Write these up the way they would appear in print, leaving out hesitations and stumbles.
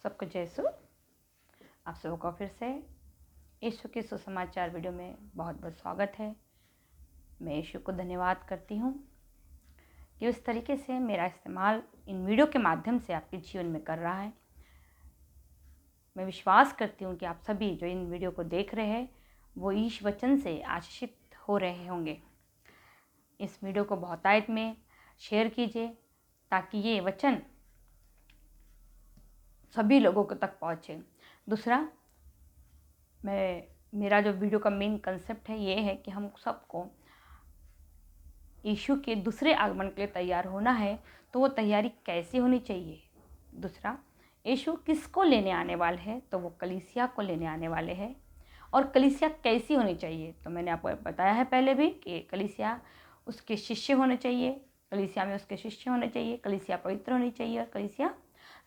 सबको जय यीशु। आप सबों का फिर से यीशु के सुसमाचार वीडियो में बहुत बहुत स्वागत है। मैं यीशु को धन्यवाद करती हूँ कि उस तरीके से मेरा इस्तेमाल इन वीडियो के माध्यम से आपके जीवन में कर रहा है। मैं विश्वास करती हूँ कि आप सभी जो इन वीडियो को देख रहे हैं वो ईश वचन से आशीषित हो रहे होंगे। इस वीडियो को बहुतायत में शेयर कीजिए ताकि ये वचन सभी लोगों को तक पहुँचे। दूसरा, मेरा जो वीडियो का मेन कंसेप्ट है ये है कि हम सबको यीशु के दूसरे आगमन के लिए तैयार होना है, तो वो तैयारी कैसी होनी चाहिए। दूसरा, यीशु किसको लेने आने वाले हैं, तो वो कलीसिया को लेने आने वाले हैं। और कलीसिया कैसी होनी चाहिए, तो मैंने आपको बताया है पहले भी कि कलीसिया उसके शिष्य होने चाहिए, कलीसिया में उसके शिष्य होने चाहिए, कलीसिया पवित्र होनी चाहिए और कलीसिया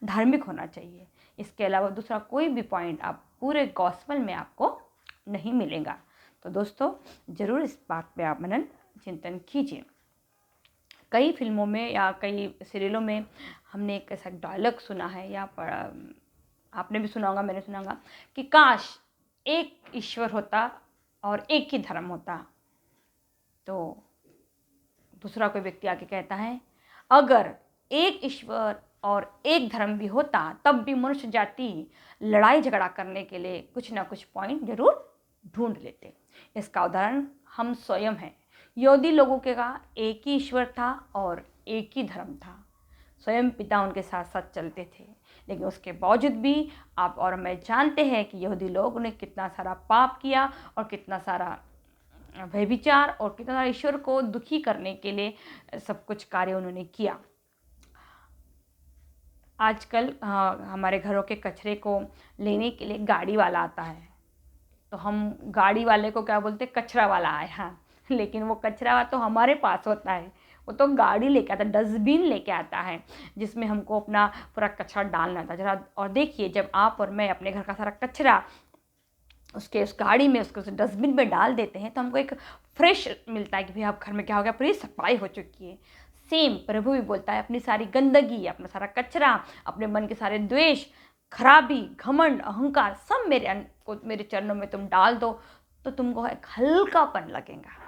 धार्मिक होना चाहिए। इसके अलावा दूसरा कोई भी पॉइंट आप पूरे गॉस्पेल में आपको नहीं मिलेगा। तो दोस्तों, ज़रूर इस बात पे आप मनन चिंतन कीजिए। कई फिल्मों में या कई सीरियलों में हमने एक ऐसा डायलॉग सुना है या आपने भी सुना होगा, मैंने सुना होगा कि काश एक ईश्वर होता और एक ही धर्म होता। तो दूसरा कोई व्यक्ति आके कहता है, अगर एक ईश्वर और एक धर्म भी होता तब भी मनुष्य जाति लड़ाई झगड़ा करने के लिए कुछ ना कुछ पॉइंट जरूर ढूंढ लेते। इसका उदाहरण हम स्वयं हैं। यहूदी लोगों के का एक ही ईश्वर था और एक ही धर्म था। स्वयं पिता उनके साथ साथ चलते थे, लेकिन उसके बावजूद भी आप और मैं जानते हैं कि यहूदी लोगों ने कितना सारा पाप किया और कितना सारा व्यभिचार और कितना सारा ईश्वर को दुखी करने के लिए सब कुछ कार्य उन्होंने किया। आजकल हमारे घरों के कचरे को लेने के लिए गाड़ी वाला आता है, तो हम गाड़ी वाले को क्या बोलते हैं, कचरा वाला आया। लेकिन वो कचरा तो हमारे पास होता है, वो तो गाड़ी लेके आता है, डस्टबिन लेके आता है जिसमें हमको अपना पूरा कचरा डालना था जरा। और देखिए, जब आप और मैं अपने घर का सारा कचरा उसके उस गाड़ी में उसको डस्टबिन में डाल देते हैं तो हमको एक फ्रेश मिलता है कि भाई आप घर में क्या हो गया, पूरी सफाई हो चुकी है। सेम प्रभु भी बोलता है, अपनी सारी गंदगी, अपना सारा कचरा, अपने मन के सारे द्वेष, खराबी, घमंड, अहंकार सब मेरे चरणों में तुम डाल दो तो तुमको एक हल्कापन लगेगा।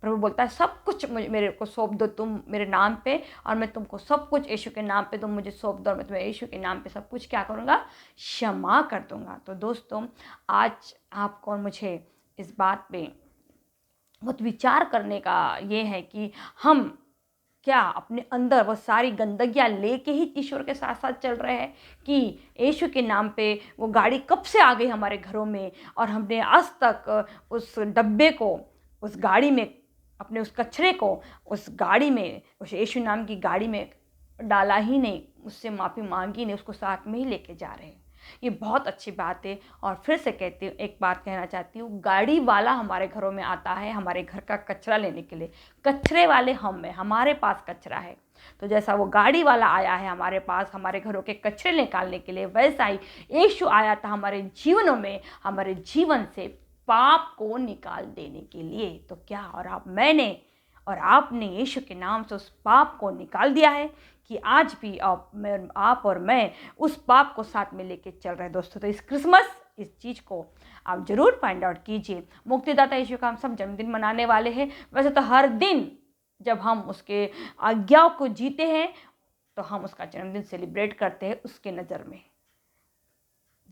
प्रभु बोलता है, सब कुछ मेरे को सौंप दो तुम मेरे नाम पे, और मैं तुमको सब कुछ यीशु के नाम पे तुम मुझे सौंप दो और मैं तुम्हें यीशु के नाम पे सब कुछ क्या करूँगा, क्षमा कर दूँगा। तो दोस्तों, आज आपको और मुझे इस बात पे बहुत विचार करने का ये है कि हम क्या अपने अंदर वो सारी गंदगियाँ लेके ही ईश्वर के साथ साथ चल रहे हैं, कि यीशु के नाम पे वो गाड़ी कब से आ गई हमारे घरों में और हमने आज तक उस डब्बे को, उस गाड़ी में, अपने उस कचरे को उस गाड़ी में, उस यीशु नाम की गाड़ी में डाला ही नहीं, उससे माफ़ी मांगी नहीं, उसको साथ में ही लेके जा रहे हैं। ये बहुत अच्छी बात है। और फिर से कहती हूँ, एक बात कहना चाहती हूँ, गाड़ी वाला हमारे घरों में आता है हमारे घर का कचरा लेने के लिए। कचरे वाले हम हैं, हमारे पास कचरा है। तो जैसा वो गाड़ी वाला आया है हमारे पास हमारे घरों के कचरे निकालने के लिए, वैसा ही यीशु आया था हमारे जीवनों में, हमारे जीवन से पाप को निकाल देने के लिए। तो क्या मैंने और आपने यीशु के नाम से उस पाप को निकाल दिया है कि आज भी आप और मैं उस पाप को साथ में लेके चल रहे हैं। दोस्तों, तो इस क्रिसमस इस चीज़ को आप ज़रूर फाइंड आउट कीजिए। मुक्तिदाता यीशु का हम सब जन्मदिन मनाने वाले हैं। वैसे तो हर दिन जब हम उसके आज्ञाओं को जीते हैं तो हम उसका जन्मदिन सेलिब्रेट करते हैं उसके नज़र में।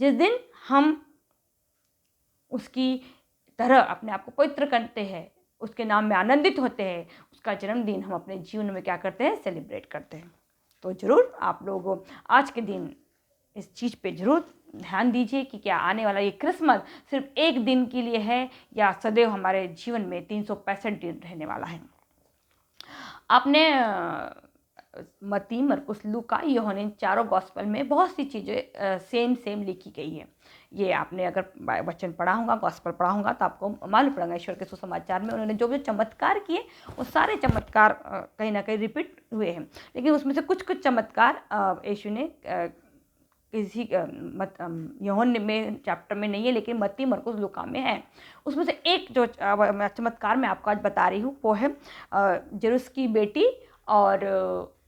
जिस दिन हम उसकी तरह अपने आप को पवित्र करते हैं, उसके नाम में आनंदित होते हैं, उसका जन्मदिन हम अपने जीवन में क्या करते हैं, सेलिब्रेट करते हैं। तो ज़रूर आप लोग आज के दिन इस चीज़ पे ज़रूर ध्यान दीजिए कि क्या आने वाला ये क्रिसमस सिर्फ एक दिन के लिए है या सदैव हमारे जीवन में 365 दिन रहने वाला है। आपने मत्ती, मरकुस, लूका, यूहन्ना चारों गॉस्पेल में बहुत सी चीज़ें सेम लिखी गई है। ये आपने अगर वचन पढ़ा होगा, गॉस्पेल पढ़ा होगा तो आपको मालूम पड़ेगा ईश्वर के सुसमाचार में उन्होंने जो चमत्कार किए वो सारे चमत्कार कहीं ना कहीं रिपीट हुए हैं। लेकिन उसमें से कुछ चमत्कार यीशु ने किसी यूहन्ना में चैप्टर में नहीं है, लेकिन मत्ती, मरकुस, लूका में है। उसमें से एक जो चमत्कार मैं आपको आज बता रही हूँ वो है जेरुस की बेटी और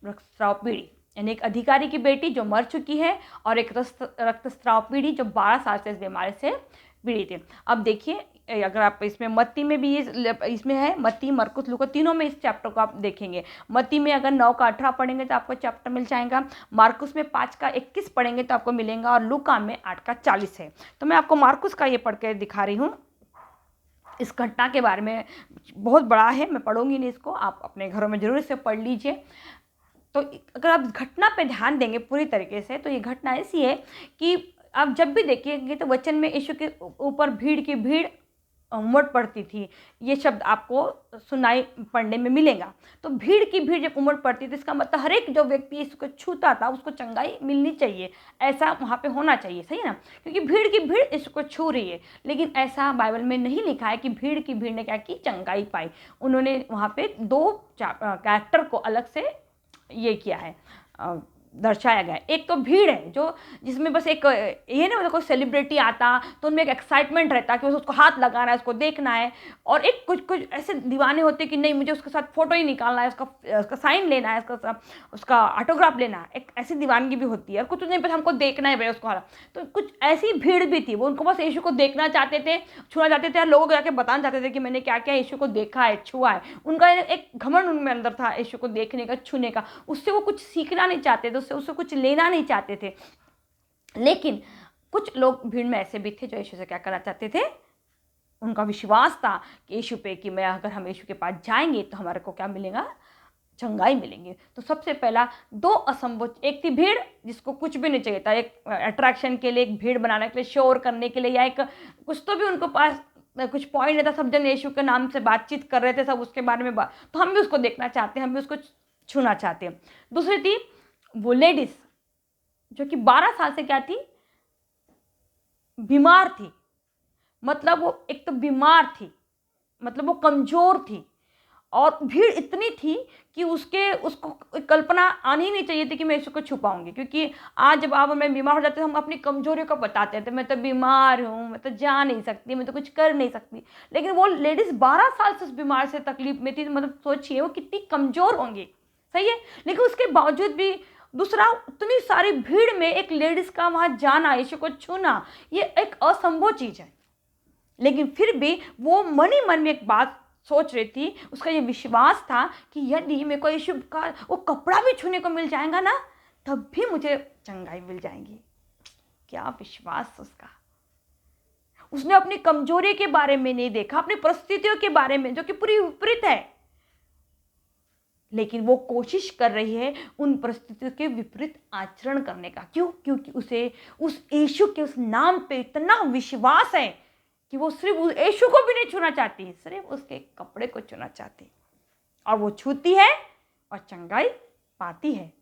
श्राव पीढ़ी, यानी एक अधिकारी की बेटी जो मर चुकी है और एक रक्तस्राव पीढ़ी जो 12 साल से इस बीमारी से पीड़ित है। अब देखिए, अगर आप इसमें मत्ती में भी इसमें है, मत्ती, मरकुस, लूका, तीनों में इस चैप्टर को आप देखेंगे। मत्ती में अगर 9 का 18 पढ़ेंगे तो आपको चैप्टर मिल जाएगा, मार्कुस में 5 का 21 पढ़ेंगे तो आपको मिलेगा, और लूका में 8 का 40 है। तो मैं आपको मार्कुस का ये पढ़ के दिखा रही हूँ। इस घटना के बारे में बहुत बड़ा है, मैं पढ़ूंगी नहीं इसको, आप अपने घरों में जरूर इसे पढ़ लीजिए। तो अगर आप घटना पे ध्यान देंगे पूरी तरीके से, तो ये घटना ऐसी है कि आप जब भी देखिएंगे तो वचन में यीशु के ऊपर भीड़ की भीड़ उमड़ पड़ती थी, ये शब्द आपको सुनाई पढ़ने में मिलेगा। तो भीड़ की भीड़ जब उमड़ पड़ती थी, इसका मतलब हर एक जो व्यक्ति इसको छूता था उसको चंगाई मिलनी चाहिए, ऐसा वहाँ पे होना चाहिए, सही है ना, क्योंकि भीड़ की भीड़ इसको छू रही है। लेकिन ऐसा बाइबल में नहीं लिखा है कि भीड़ की भीड़ ने क्या की, चंगाई पाई। उन्होंने वहाँ पे 2 कैरेक्टर को अलग से ये किया है, दर्शाया गया है। एक तो भीड़ है जो जिसमें बस एक ये ना, मतलब कोई सेलिब्रिटी आता तो उनमें एक एक्साइटमेंट रहता है कि उसको हाथ लगाना है, उसको देखना है। और एक कुछ ऐसे दीवाने होते कि नहीं, मुझे उसके साथ फोटो ही निकालना है, उसका साइन लेना है, उसका ऑटोग्राफ लेना है, एक ऐसी दीवानगी भी होती है। और कुछ नहीं, बस हमको देखना है भाई उसको। तो कुछ ऐसी भीड़ भी थी, वो उनको बस यीशु को देखना चाहते थे, छूना चाहते थे, और लोगों को जाके बताना चाहते थे कि मैंने क्या क्या यीशु को देखा है, छुआ है। उनका एक घमंड उनमें अंदर था यीशु को देखने का, छूने का। उससे वो कुछ सीखना नहीं चाहते थे, उससे कुछ लेना नहीं चाहते थे। लेकिन कुछ लोग भीड़ में ऐसे भी थे जो यीशु से क्या करना चाहते थे, उनका विश्वास था कि यीशु पे कि मैं अगर हम यीशु के पास जाएंगे तो हमारे को क्या मिलेगा, चंगाई मिलेंगे। तो सबसे पहला 2 असंभव, एक थी भीड़ जिसको कुछ भी नहीं चाहिए था, एक अट्रैक्शन के लिए, एक भीड़ बनाने के लिए, शोर करने के लिए, या एक कुछ तो भी उनको पास कुछ पॉइंट नहीं था। सब जन यीशु के नाम से बातचीत कर रहे थे, सब उसके बारे में तो हम भी उसको देखना चाहते हैं, हम भी उसको छूना चाहते हैं। दूसरी थी वो लेडीज जो कि 12 साल से क्या थी, बीमार थी। मतलब वो एक तो बीमार थी, मतलब वो कमजोर थी, और भीड़ इतनी थी कि उसको कल्पना आनी ही नहीं चाहिए थी कि मैं इसको छुपाऊंगी। क्योंकि आज जब आप मैं बीमार हो जाते हैं, हम अपनी कमजोरियों को बताते थे, मैं तो बीमार हूँ, मैं तो जा नहीं सकती, मैं तो कुछ कर नहीं सकती। लेकिन वो लेडीज 12 साल से उस बीमार से तकलीफ में थी, मतलब सोचिए वो कितनी कमजोर होंगी, सही है। लेकिन उसके बावजूद भी, दूसरा, इतनी सारी भीड़ में एक लेडीज का वहां जाना, यीशु को छूना, ये एक असंभव चीज है। लेकिन फिर भी वो मन ही मन में एक बात सोच रही थी, उसका ये विश्वास था कि यदि मेरे को यीशु का वो कपड़ा भी छूने को मिल जाएगा ना, तब भी मुझे चंगाई मिल जाएगी। क्या विश्वास उसका! उसने अपनी कमजोरी के बारे में नहीं देखा, अपनी परिस्थितियों के बारे में जो कि पूरी विपरीत है, लेकिन वो कोशिश कर रही है उन परिस्थितियों के विपरीत आचरण करने का। क्यों? क्योंकि उसे उस यीशु के उस नाम पे इतना विश्वास है कि वो सिर्फ उस यीशु को भी नहीं छूना चाहती, सिर्फ उसके कपड़े को छूना चाहती, और वो छूती है और चंगाई पाती है।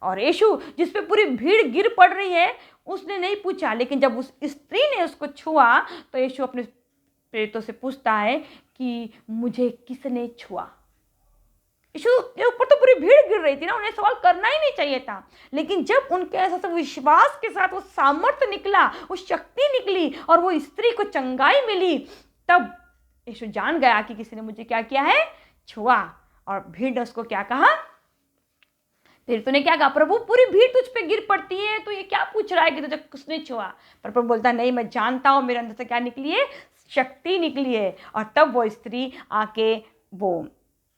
और यीशु जिस पे पूरी भीड़ गिर पड़ रही है, उसने नहीं पूछा, लेकिन जब उस स्त्री ने उसको छुआ तो यीशु अपने प्रेरितों से पूछता है कि मुझे किसने छुआ। यीशु के ऊपर तो पूरी भीड़ गिर रही थी ना, उन्हें सवाल करना ही नहीं चाहिए था। लेकिन जब उनके ऐसा विश्वास के साथ वो सामर्थ्य निकला, वो शक्ति निकली और वो स्त्री को चंगाई मिली, तब यीशु जान गया कि किसी ने मुझे क्या किया है, छुआ। और भीड़ ने उसको क्या कहा, फिर तूने क्या कहा, प्रभु पूरी भीड़ तुझ पे गिर पड़ती है, तो ये क्या पूछ रहा है कि तुझे किसने छुआ। पर प्रभु बोलता नहीं, मैं जानता हूं मेरे अंदर से क्या निकली है, शक्ति निकली है। और तब वो स्त्री आके वो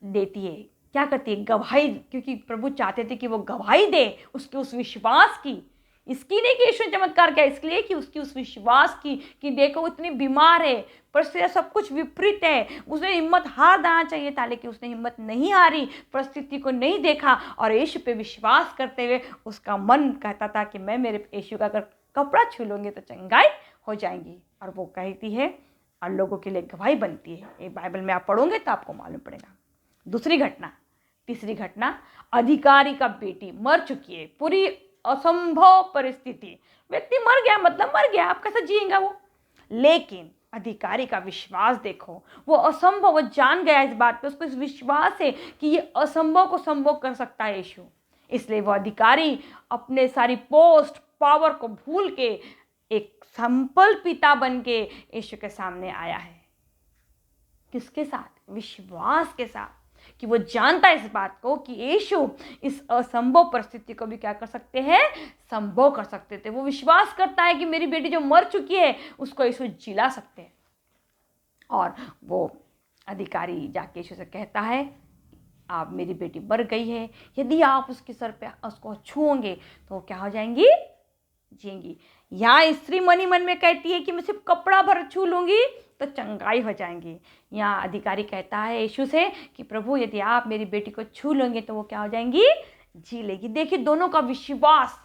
देती है, क्या करती है, गवाही। क्योंकि प्रभु चाहते थे कि वो गवाही दे उसके उस विश्वास की, इसकी नहीं कि यीशु ने चमत्कार किया, इसलिए कि उसकी उस विश्वास की कि देखो वो इतनी बीमार है, परिस्थिति सब कुछ विपरीत है, उसे हिम्मत हार देना चाहिए था, लेकिन उसने हिम्मत नहीं हारी, परिस्थिति को नहीं देखा, और यीशु पे विश्वास करते हुए उसका मन कहता था कि मैं मेरे यीशु का अगर कपड़ा छू लूँगी तो चंगाई हो जाएंगी। और वो कहती है और लोगों के लिए गवाही बनती है। ये बाइबल में आप पढ़ोगे तो आपको मालूम पड़ेगा। दूसरी घटना, तीसरी घटना, अधिकारी का बेटी मर चुकी है, पूरी असंभव परिस्थिति, व्यक्ति मर गया, मतलब मर गया, आप कैसे जिएगा वो। लेकिन अधिकारी का विश्वास देखो, वो असंभव, वो जान गया इस बात पे, उसको इस विश्वास है कि ये असंभव को संभव कर सकता है यीशु। इसलिए वो अधिकारी अपने सारी पोस्ट पावर को भूल के एक संपल पिता बन के यीशु के सामने आया है। किसके साथ? विश्वास के साथ कि कि वो जानता है इस बात को कि यीशु इस असंभव परिस्थिति को भी क्या कर सकते हैं, संभव कर सकते थे। वो विश्वास करता है कि मेरी बेटी जो मर चुकी है उसको यीशु जिला सकते हैं। और वो अधिकारी जाके यीशु से कहता है, आप मेरी बेटी मर गई है, यदि आप उसके सर पे उसको छूओगे तो वो क्या हो जाएंगी, जिएंगी। यहाँ स्त्री मन ही मन में कहती है कि मैं सिर्फ कपड़ा भर छू लूंगी तो चंगाई हो जाएंगी। यहाँ अधिकारी कहता है यीशु से कि प्रभु यदि आप मेरी बेटी को छू लेंगे तो वो क्या हो जाएंगी, जी लेगी। देखिए दोनों का विश्वास,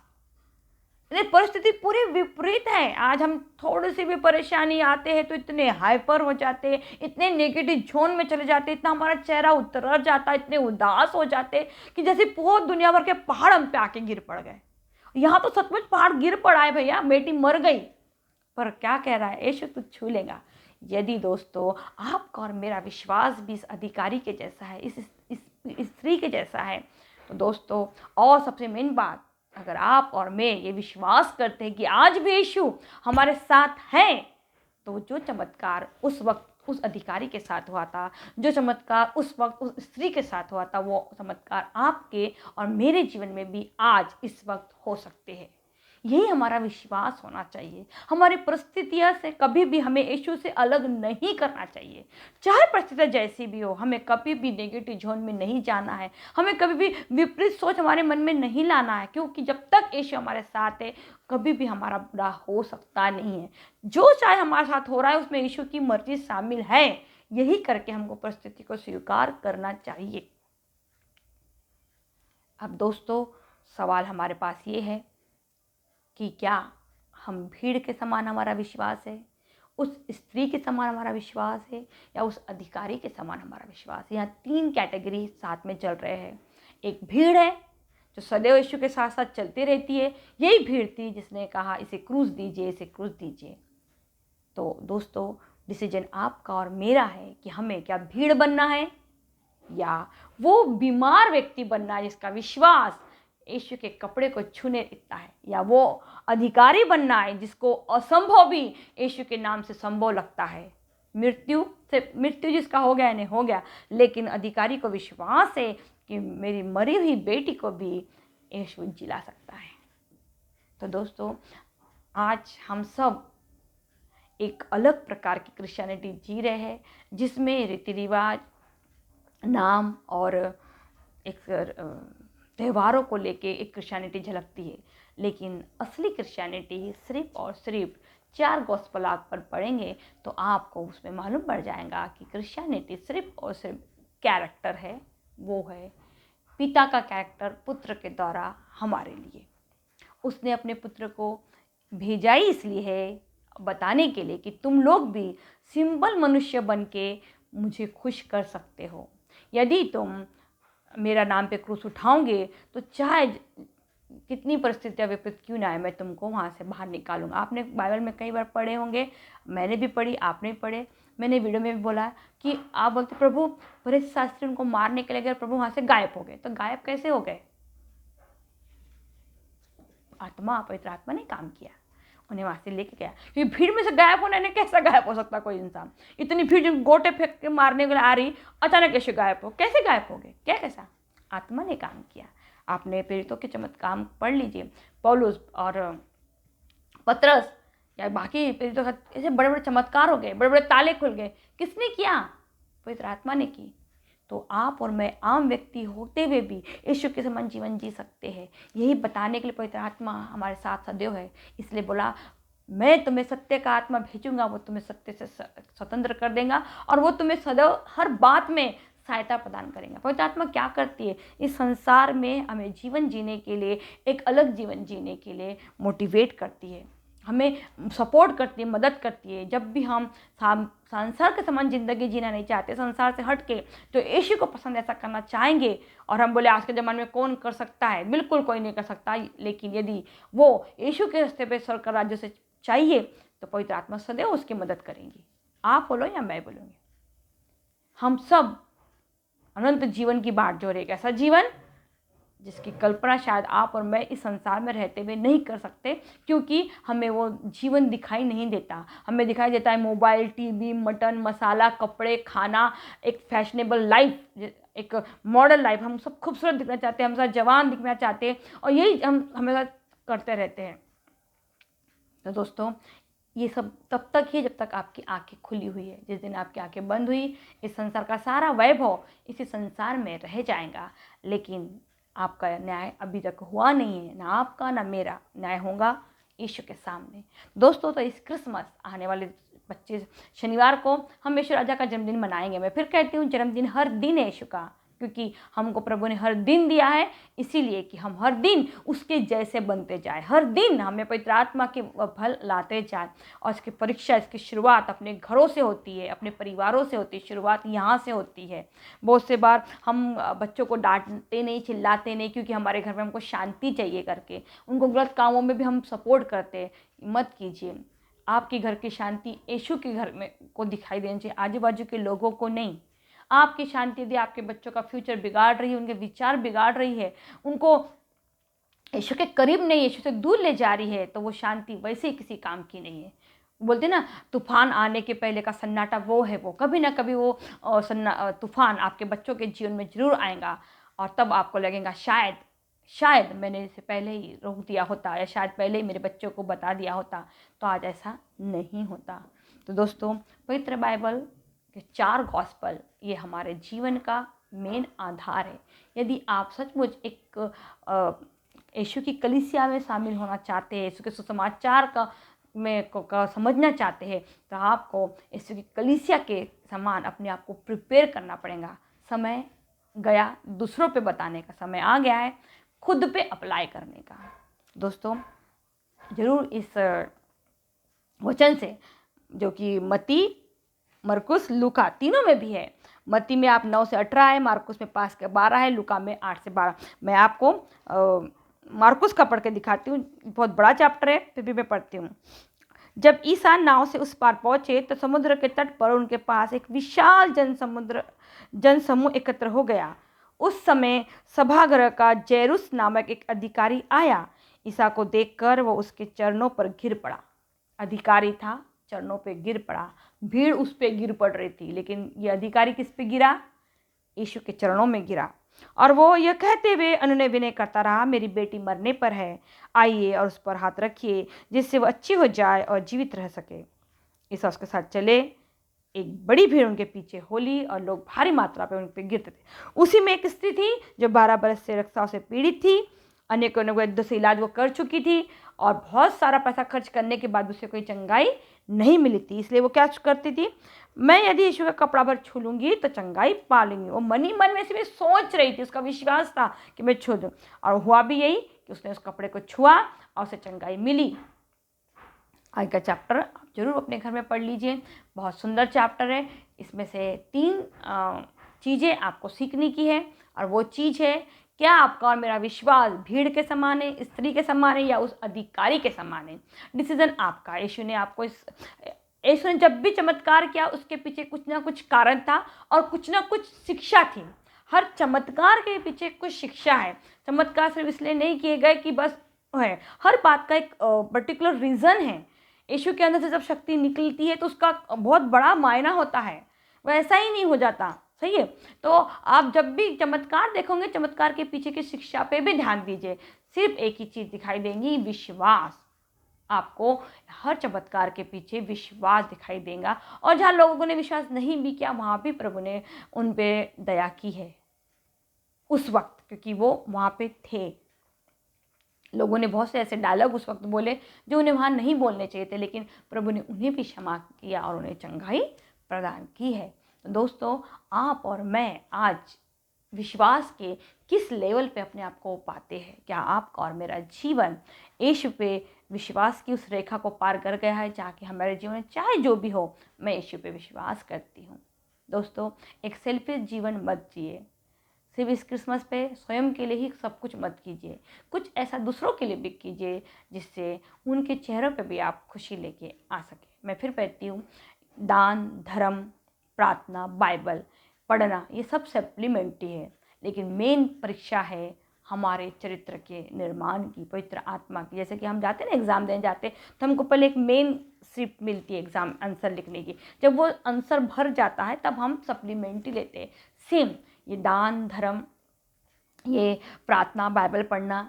परिस्थिति पूरी विपरीत है। आज हम थोड़ी सी भी परेशानी आते हैं तो इतने हाइपर हो जाते हैं, इतने नेगेटिव जोन में चले जाते हैं, इतना हमारा चेहरा उतर जाता है, इतने उदास हो जाते हैं कि जैसे बहुत दुनिया भर के पहाड़ हम पे आके गिर पड़ गए। यहाँ तो सचमुच पहाड़ गिर पड़ा है भैया, बेटी मर गई, पर क्या कह रहा है यीशु, तू छू लेगा। यदि दोस्तों आपका और मेरा विश्वास भी इस अधिकारी के जैसा है, इस स्त्री के जैसा है, तो दोस्तों और सबसे मेन बात, अगर आप और मैं ये विश्वास करते हैं कि आज भी यीशु हमारे साथ हैं, तो जो चमत्कार उस वक्त उस अधिकारी के साथ हुआ था, जो चमत्कार उस वक्त उस स्त्री के साथ हुआ था, वो चमत्कार आपके और मेरे जीवन में भी आज इस वक्त हो सकते हैं। यही हमारा विश्वास होना चाहिए। हमारी परिस्थितियों से कभी भी हमें यीशु से अलग नहीं करना चाहिए। चाहे परिस्थितियाँ जैसी भी हो, हमें कभी भी नेगेटिव जोन में नहीं जाना है, हमें कभी भी विपरीत सोच हमारे मन में नहीं लाना है, क्योंकि जब तक यीशु हमारे साथ है कभी भी हमारा बुरा हो सकता नहीं है। जो चाहे हमारे साथ हो रहा है उसमें यीशु की मर्जी शामिल है। यही करके हमको परिस्थिति को स्वीकार करना चाहिए। अब दोस्तों सवाल हमारे पास ये है कि क्या हम भीड़ के समान हमारा विश्वास है, उस स्त्री के समान हमारा विश्वास है, या उस अधिकारी के समान हमारा विश्वास है। यहाँ 3 कैटेगरी साथ में चल रहे हैं। एक भीड़ है जो सदैव यीशु के साथ साथ चलती रहती है। यही भीड़ थी जिसने कहा इसे क्रूस दीजिए, इसे क्रूस दीजिए। तो दोस्तों डिसीजन आपका और मेरा है कि हमें क्या भीड़ बनना है या वो बीमार व्यक्ति बनना है जिसका विश्वास यीशु के कपड़े को छूने इतना है, या वो अधिकारी बनना है जिसको असंभव भी यीशु के नाम से संभव लगता है। मृत्यु जिसका हो गया नहीं हो गया, लेकिन अधिकारी को विश्वास है कि मेरी मरी हुई बेटी को भी यीशु जिला सकता है। तो दोस्तों आज हम सब एक अलग प्रकार की क्रिश्चियनिटी जी रहे हैं, जिसमें रीति रिवाज, नाम और एक त्योहारों को लेके एक क्रिश्चियनिटी झलकती है। लेकिन असली क्रिश्चियनिटी सिर्फ और सिर्फ 4 गॉस्पेल आप पर पढ़ेंगे तो आपको उसमें मालूम पड़ जाएगा कि क्रिश्चियनिटी सिर्फ और सिर्फ कैरेक्टर है। वो है पिता का कैरेक्टर पुत्र के द्वारा हमारे लिए। उसने अपने पुत्र को भेजा ही इसलिए है, बताने के लिए कि तुम लोग भी सिंपल मनुष्य बन के मुझे खुश कर सकते हो। यदि तुम मेरा नाम पे क्रूस उठाओगे तो चाहे कितनी परिस्थितियाँ विपरीत क्यों ना आए, मैं तुमको वहाँ से बाहर निकालूंगा। आपने बाइबल में कई बार पढ़े होंगे, मैंने भी पढ़ी, आपने भी पढ़े, मैंने वीडियो में भी बोला कि आप बोलते प्रभु भरत शास्त्री उनको मारने के लिए गए, प्रभु वहाँ से गायब हो गए। तो गायब कैसे हो गए? पवित्र आत्मा ने काम किया, उन्हें वहाँ से लेके गया। क्योंकि भीड़ में से गायब होने ने कैसा गायब हो सकता कोई इंसान? इतनी भीड़ जो गोटे फेंक के मारने के लिए आ रही, अचानक कैसे गायब हो? कैसे गायब हो गए? क्या कैसा? आत्मा ने काम किया। आपने प्रेरितों के चमत्कार पढ़ लीजिए, पौलुस और पतरस या बाकी प्रेरितों का ऐसे बड़े बड़े चमत्कार हो गए, बड़े बड़े ताले खुल गए। किसने किया? पवित्र आत्मा ने की। तो आप और मैं आम व्यक्ति होते हुए भी यीशु के समान जीवन जी सकते हैं। यही बताने के लिए पवित्र आत्मा हमारे साथ सदैव है। इसलिए बोला मैं तुम्हें सत्य का आत्मा भेजूंगा, वो तुम्हें सत्य से स्वतंत्र कर देगा और वो तुम्हें सदैव हर बात में सहायता प्रदान करेंगे। पवित्र आत्मा क्या करती है? इस संसार में हमें जीवन जीने के लिए, एक अलग जीवन जीने के लिए मोटिवेट करती है, हमें सपोर्ट करती है, मदद करती है। जब भी हम संसार के समान ज़िंदगी जीना नहीं चाहते, संसार से हट के तो यीशु को पसंद ऐसा करना चाहेंगे, और हम बोले आज के ज़माने में कौन कर सकता है? बिल्कुल कोई नहीं कर सकता। लेकिन यदि वो यीशु के रास्ते पे स्वर्ग का राज्य से चाहिए तो पवित्र आत्मा सदैव उसकी मदद करेंगी। आप बोलो या मैं बोलूँगी, हम सब अनंत जीवन की बाट जोड़े, एक ऐसा जीवन जिसकी कल्पना शायद आप और मैं इस संसार में रहते हुए नहीं कर सकते, क्योंकि हमें वो जीवन दिखाई नहीं देता। हमें दिखाई देता है मोबाइल, टीवी, मटन, मसाला, कपड़े, खाना, एक फैशनेबल लाइफ, एक मॉडल लाइफ, हम सब खूबसूरत दिखना चाहते हैं, हम सब जवान दिखना चाहते हैं, और यही हम हमेशा करते रहते हैं। तो दोस्तों, ये सब तब तक ही जब तक आपकी आंखें खुली हुई है। जिस दिन आपकी आंखें बंद हुई, इस संसार का सारा वैभव इसी संसार में रह जाएगा, लेकिन आपका न्याय अभी तक हुआ नहीं है। ना आपका ना मेरा न्याय होगा यीशु के सामने। दोस्तों, तो इस क्रिसमस आने वाले 25 शनिवार को हम यीशु राजा का जन्मदिन मनाएंगे। मैं फिर कहती हूँ, जन्मदिन हर दिन है यीशु का, क्योंकि हमको प्रभु ने हर दिन दिया है, इसीलिए कि हम हर दिन उसके जैसे बनते जाए, हर दिन हमें पवित्र आत्मा के फल लाते जाए। और इसकी परीक्षा, इसकी शुरुआत अपने घरों से होती है, अपने परिवारों से होती है, शुरुआत यहाँ से होती है। बहुत से बार हम बच्चों को डांटते नहीं, चिल्लाते नहीं, क्योंकि हमारे घर में हमको शांति चाहिए करके, उनको गलत कामों में भी हम सपोर्ट करते। मत कीजिए। आपके घर की शांति यीशु के घर में को दिखाई देनी चाहिए, आजू बाजू के लोगों को नहीं। आपकी शांति यदि आपके बच्चों का फ्यूचर बिगाड़ रही है, उनके विचार बिगाड़ रही है, उनको यीशु के करीब नहीं, यीशु से दूर ले जा रही है, तो वो शांति वैसे ही किसी काम की नहीं है। बोलते ना, तूफान आने के पहले का सन्नाटा वो है, वो कभी ना कभी वो तूफान आपके बच्चों के जीवन में जरूर आएगा, और तब आपको लगेगा शायद मैंने इसे पहले ही रोक दिया होता, या शायद पहले ही मेरे बच्चों को बता दिया होता, तो आज ऐसा नहीं होता। तो दोस्तों, पवित्र बाइबल के 4 गॉस्पल ये हमारे जीवन का मेन आधार है। यदि आप सचमुच एक यीशु की कलीसिया में शामिल होना चाहते हैं, यीशु के सुसमाचार का समझना चाहते हैं, तो आपको यीशु की कलीसिया के समान अपने आप को प्रिपेयर करना पड़ेगा। समय गया दूसरों पे बताने का, समय आ गया है खुद पे अप्लाई करने का। दोस्तों, ज़रूर इस वचन से, जो कि मत्ती, मरकुस, लूका तीनों में भी है। मत्ती में आप 9 से 18 है, मार्कुस में 5 से 12 है, लूका में 8 से 12। मैं आपको मार्कुस का पढ़ के दिखाती हूँ, बहुत बड़ा चैप्टर है, फिर भी मैं पढ़ती हूँ। जब ईसा नाव से उस पार पहुंचे तो समुद्र के तट पर उनके पास एक विशाल जनसमूह एकत्र हो गया। उस समय सभागृह का जैरुस नामक एक अधिकारी आया। ईसा को देखकर वो उसके चरणों पर गिर पड़ा। अधिकारी था, चरणों पे गिर पड़ा। भीड़ उस पे गिर पड़ रही थी, लेकिन ये अधिकारी किस पे गिरा? यीशु के चरणों में गिरा। और वो यह कहते हुए अनुनय विनय करता रहा, मेरी बेटी मरने पर है, आइए और उस पर हाथ रखिए, जिससे वो अच्छी हो जाए और जीवित रह सके। ईसा उसके साथ चले। एक बड़ी भीड़ उनके पीछे होली और लोग भारी मात्रा पे उन पे गिरते थे। उसी में एक स्त्री थी जो 12 बरस से रक्तस्राव से पीड़ित थी। अनेकों वैद्यों से इलाज वो कर चुकी थी, और बहुत सारा पैसा खर्च करने के बाद उसे कोई चंगाई नहीं मिली थी। इसलिए वो क्या करती थी? मैं यदि यीशु का कपड़ा भर छू लूँगी तो चंगाई पा लूँगी। वो मन ही मन में से सोच रही थी, उसका विश्वास था कि मैं छू दूँ, और हुआ भी यही कि उसने उस कपड़े को छुआ और उसे चंगाई मिली। आज का चैप्टर आप जरूर अपने घर में पढ़ लीजिए, बहुत सुंदर चैप्टर है। इसमें से 3 चीज़ें आपको सीखने की है, और वो चीज़ है, क्या आपका और मेरा विश्वास भीड़ के समान है, स्त्री के समान है, या उस अधिकारी के समान है? डिसीजन आपका। यीशु ने जब भी चमत्कार किया, उसके पीछे कुछ ना कुछ कारण था और कुछ ना कुछ शिक्षा थी। हर चमत्कार के पीछे कुछ शिक्षा है। चमत्कार सिर्फ इसलिए नहीं किए गए कि बस है, हर बात का एक पर्टिकुलर रीज़न है। यीशु के अंदर से जब शक्ति निकलती है तो उसका बहुत बड़ा मायना होता है, वैसा ही नहीं हो जाता। सही है? तो आप जब भी चमत्कार देखोगे, चमत्कार के पीछे की शिक्षा पे भी ध्यान दीजिए। सिर्फ एक ही चीज़ दिखाई देगी, विश्वास। आपको हर चमत्कार के पीछे विश्वास दिखाई देगा, और जहाँ लोगों ने विश्वास नहीं भी किया, वहाँ भी प्रभु ने उन पे दया की है उस वक्त, क्योंकि वो वहाँ पे थे। लोगों ने बहुत से ऐसे डायलॉग उस वक्त बोले जो उन्हें वहाँ नहीं बोलने चाहिए थे, लेकिन प्रभु ने उन्हें भी क्षमा किया और उन्हें चंगाई प्रदान की है। तो दोस्तों, आप और मैं आज विश्वास के किस लेवल पे अपने आप को पाते हैं? क्या आपका और मेरा जीवन यीशु पे विश्वास की उस रेखा को पार कर गया है, जहाँ कि हमारे जीवन में चाहे जो भी हो, मैं यीशु पे विश्वास करती हूँ। दोस्तों, एक सेल्फिश जीवन मत जिए। सिर्फ इस क्रिसमस पे स्वयं के लिए ही सब कुछ मत कीजिए, कुछ ऐसा दूसरों के लिए भी कीजिए जिससे उनके चेहरों पे भी आप खुशी लेके आ सके। मैं फिर कहती हूँ, दान, धर्म, प्रार्थना, बाइबल पढ़ना, ये सब सप्लीमेंट्री है, लेकिन मेन परीक्षा है हमारे चरित्र के निर्माण की, पवित्र आत्मा की। जैसे कि हम जाते हैं ना, एग्ज़ाम देने जाते हैं, तो हमको पहले एक मेन स्क्रिप्ट मिलती है एग्ज़ाम आंसर लिखने की। जब वो आंसर भर जाता है तब हम सप्लीमेंट्री लेते हैं। सेम ये दान धर्म, ये प्रार्थना, बाइबल पढ़ना,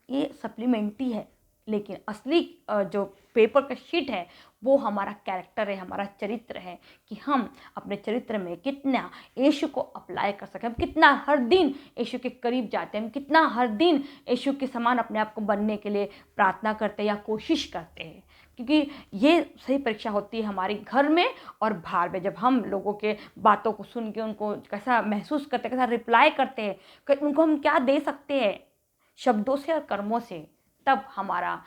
ये सप्लीमेंट्री है, लेकिन असली जो पेपर का शीट है वो हमारा कैरेक्टर है, हमारा चरित्र है कि हम अपने चरित्र में कितना यीशु को अप्लाई कर सकें, हम कितना हर दिन यीशु के करीब जाते हैं, हम कितना हर दिन यीशु के समान अपने आप को बनने के लिए प्रार्थना करते हैं या कोशिश करते हैं। क्योंकि ये सही परीक्षा होती है हमारे घर में और बाहर में, जब हम लोगों के बातों को सुन के उनको कैसा महसूस करते हैं, कैसा रिप्लाई करते हैं, उनको हम क्या दे सकते हैं शब्दों से और कर्मों से, तब हमारा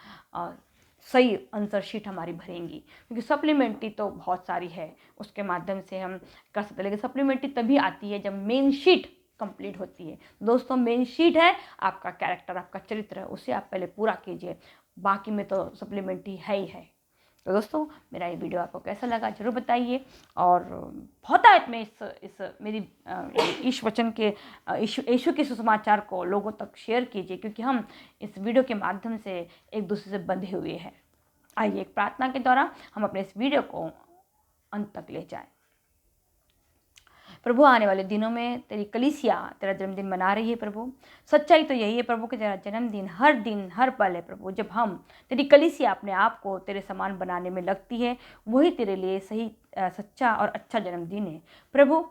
सही आंसर शीट हमारी भरेंगी। क्योंकि सप्लीमेंट्री तो बहुत सारी है, उसके माध्यम से हम कर सकते हैं, लेकिन सप्लीमेंट्री तभी आती है जब मेन शीट कंप्लीट होती है। दोस्तों, मेन शीट है आपका कैरेक्टर, आपका चरित्र है, उसे आप पहले पूरा कीजिए, बाकी में तो सप्लीमेंट्री है ही है। तो दोस्तों, मेरा ये वीडियो आपको कैसा लगा ज़रूर बताइए, और बहुत आयत में इस मेरी ईश वचन के यीशु के सुसमाचार को लोगों तक शेयर कीजिए, क्योंकि हम इस वीडियो के माध्यम से एक दूसरे से बंधे हुए हैं। आइए एक प्रार्थना के द्वारा हम अपने इस वीडियो को अंत तक ले जाएं। प्रभु, आने वाले दिनों में तेरी कलीसिया तेरा जन्मदिन मना रही है प्रभु। सच्चाई तो यही है प्रभु कि तेरा जन्मदिन हर पल है प्रभु। जब हम तेरी कलीसिया अपने आप को तेरे समान बनाने में लगती है, वही तेरे लिए सही सच्चा और अच्छा जन्मदिन है प्रभु।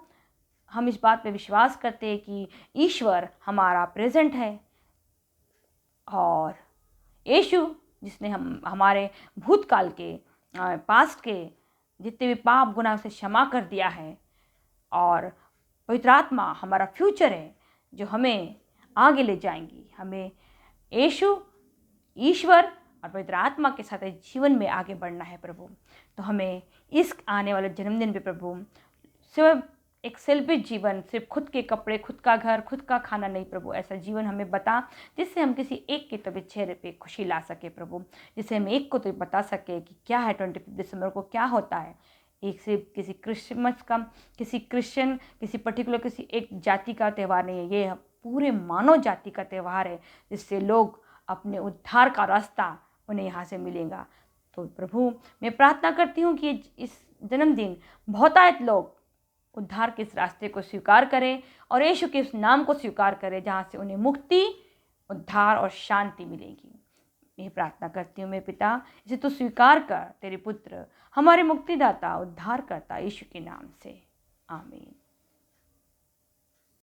हम इस बात पे विश्वास करते हैं कि ईश्वर हमारा प्रेजेंट है, और यीशु जिसने हमारे भूतकाल के पास्ट के जितने भी पाप गुनाह से क्षमा कर दिया है, और पवित्र आत्मा हमारा फ्यूचर है जो हमें आगे ले जाएंगी। हमें यीशु, ईश्वर और पवित्र आत्मा के साथ जीवन में आगे बढ़ना है प्रभु। तो हमें इस आने वाले जन्मदिन पे प्रभु सिर्फ एक सेल्फिश जीवन, सिर्फ खुद के कपड़े, खुद का घर, खुद का खाना नहीं प्रभु, ऐसा जीवन हमें बता जिससे हम किसी एक के तभी चेहरे पे खुशी ला सके प्रभु, जिससे हम एक को तो बता सके कि क्या है 25 दिसंबर को क्या होता है। एक सिर्फ किसी क्रिसमस का, किसी क्रिश्चियन, किसी पर्टिकुलर किसी एक जाति का त्यौहार नहीं है, ये पूरे मानव जाति का त्यौहार है, जिससे लोग अपने उद्धार का रास्ता उन्हें यहाँ से मिलेगा। तो प्रभु, मैं प्रार्थना करती हूँ कि इस जन्मदिन बहुतायत लोग उद्धार के इस रास्ते को स्वीकार करें और यीशु के इस नाम को स्वीकार करें, जहाँ से उन्हें मुक्ति, उद्धार और शांति मिलेगी। यह प्रार्थना करती हूँ मेरे पिता, इसे तू स्वीकार कर, तेरे पुत्र हमारे मुक्तिदाता, उद्धार करता यीशु के नाम से, आमीन।